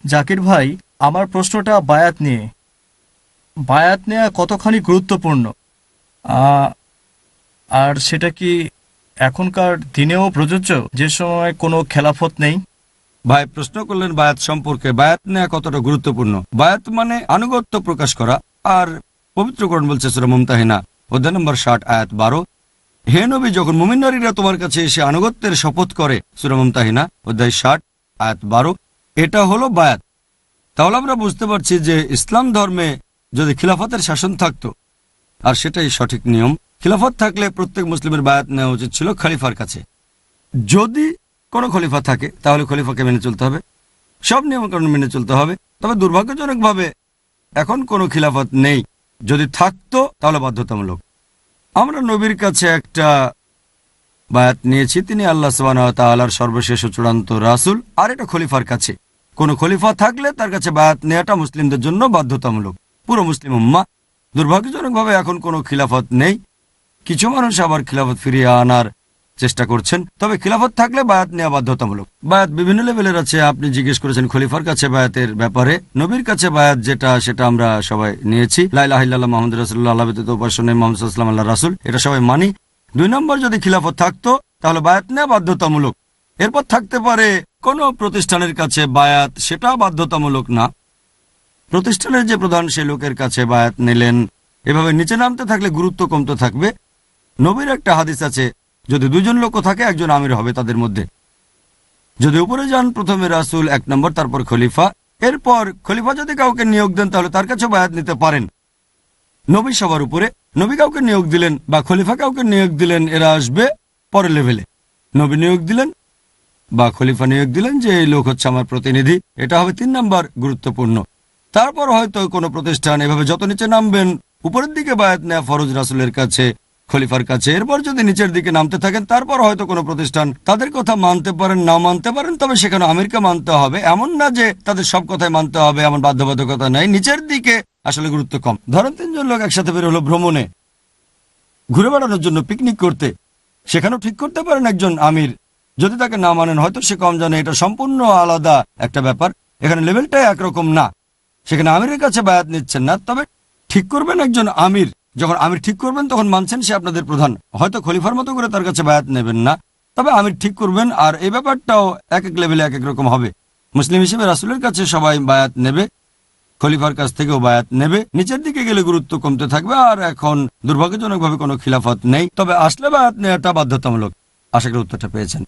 জাকির ভাই, আমার প্রশ্নটা বায়াত নিয়ে। বায়াত নেওয়া কতখানি গুরুত্বপূর্ণ, আহ, আর সেটা কি এখনকার দিনেও প্রযোজ্য, যে সময় কোনো খেলাফত নেই? ভাই প্রশ্ন করলেন বায়াত সম্পর্কে, বায়াত নেওয়া কতটা গুরুত্বপূর্ণ। বায়াত মানে আনুগত্য প্রকাশ করা। আর পবিত্র কোরআন বলছে সূরা মুমতাহিনা অধ্যায় নম্বর 60 আয়াত 12, হে নবী, যখন মুমিন নারীরা তোমার কাছে এসে আনুগত্যের শপথ করে, সূরা মুমতাহিনা অধ্যায় 60 আয়াত 12, এটা হলো বায়াত। তাহলে আমরা বুঝতে পারছি যে ইসলাম ধর্মে যদি খিলাফতের শাসন থাকতো, আর সেটাই সঠিক নিয়ম, খিলাফত থাকলে প্রত্যেক মুসলিমের বায়াত নেওয়া উচিত ছিল খলিফার কাছে। যদি কোনো খলিফা থাকে তাহলে খলিফাকে মেনে চলতে হবে, সব নিয়মকানুন মেনে চলতে হবে। তবে দুর্ভাগ্যজনকভাবে এখন কোনো খিলাফত নেই। যদি থাকতো তাহলে বাধ্যতামূলক। আমরা নবীর কাছে একটা বায়াত নিয়েছি, তিনি আল্লাহ সুবহানাহু ওয়া তাআলার সর্বশেষ ও চূড়ান্ত রাসূল, আর এটা খলিফার কাছে। কোনো খলিফা থাকলে তার কাছে বায়াত নেওয়াটা মুসলিমদের জন্য বাধ্যতামূলক, পুরো মুসলিম উম্মাহ। দুর্ভাগ্যজনকভাবে এখন কোনো খিলাফত নেই। কিছু মানুষ আবার খিলাফত ফিরিয়ে আনার চেষ্টা করছেন, তবে খিলাফত থাকলে বায়াত নেওয়া বাধ্যতামূলক। বায়াত বিভিন্ন লেভেলের আছে। আপনি জিজ্ঞেস করেছেন খলিফার কাছে বায়াতের ব্যাপারে। নবীর কাছে বায়াত যেটা, সেটা আমরা সবাই নিয়েছি। লা ইলাহা ইল্লাল্লাহ মুহাম্মাদুর রাসূলুল্লাহ, আল্লাহ ব্যতীত উপাস্য নেই, মুহাম্মদ সাল্লাল্লাহু আলাইহি ওয়াসাল্লাম আল্লাহর রাসূল, এটা সবাই মানি। 2 নম্বর, যদি খিলাফত থাকতো তাহলে বায়াত নেওয়া বাধ্যতামূলক। এরপর থাকতে পারে কোনো প্রতিষ্ঠানের কাছে বায়াত, সেটা বাধ্যতামূলক না। প্রতিষ্ঠানের যে প্রধান সে লোকের কাছে বায়াত নিলেন। এভাবে নিচে নামতে থাকলে গুরুত্ব কমতে থাকবে। নবীর একটা হাদিস আছে, যদি 2 জন লোক থাকে একজন আমির হবে তাদের মধ্যে। যদি উপরে যান, প্রথমে রাসূল 1 নম্বর, তারপর খলিফা। এরপর খলিফা যদি কাউকে নিয়োগ দেন তাহলে তার কাছে বায়াত নিতে পারেন। নবী সবার উপরে, নবী কাউকে নিয়োগ দিলেন বা খলিফা কাউকে নিয়োগ দিলেন, এরা আসবে পরের লেভেলে। নবী নিয়োগ দিলেন বা খলিফা নিয়োগ দিলেন যে এই লোক হচ্ছে আমার প্রতিনিধি, এটা হবে 3 নম্বর গুরুত্বপূর্ণ। তারপর হয়তো কোনো প্রতিষ্ঠান, এভাবে যত নিচে নামবেন উপরের দিকে বায়াত নেওয়া ফরজ রাসূলের কাছে, খলিফার কাছে। এরপর যদি নিচের দিকে নামতে থাকেন তারপর হয়তো কোনো প্রতিষ্ঠান, তাদের কথা মানতে পারেন না মানতে পারেন, তবে সেখানে আমিরকে মানতে হবে। এমন না যে তাদের সব কথাই মানতে হবে, এমন বাধ্যবাধকতা নাই। নিচের দিকে আসলে গুরুত্ব কম। ধরেন 3 জন লোক একসাথে বের হলো ভ্রমণে, ঘুরে বেড়ানোর জন্য, পিকনিক করতে। সেখানেও ঠিক করতে পারেন একজন আমির। যদি তাকে না মানেন হয়তো সে কম জানে, এটা সম্পূর্ণ আলাদা একটা ব্যাপার। এখানে লেভেলটাই একরকম না। সেখানে আমিরের কাছে বায়াত নিচ্ছেন না, তবে ঠিক করবেন একজন আমির। যখন আমির ঠিক করবেন তখন মানছেন সে আপনাদের প্রধান। হয়তো খলিফার মতো করে তার কাছে বায়াত নেবেন না, তবে আমির ঠিক করবেন। আর এই ব্যাপারটাও এক এক লেভেলে এক এক রকম হবে। মুসলিম হিসেবে রাসূলের কাছে সবাই বায়াত নেবে, খলিফার কাছ থেকেও বায়াত নেবে। নিচের দিকে গেলে গুরুত্ব কমতে থাকবে। আর এখন দুর্ভাগ্যজনকভাবে কোনো খিলাফত নেই, তবে আসলে বায়াত নেওয়াটা বাধ্যতামূলক। আশা করি উত্তরটা পেয়েছেন।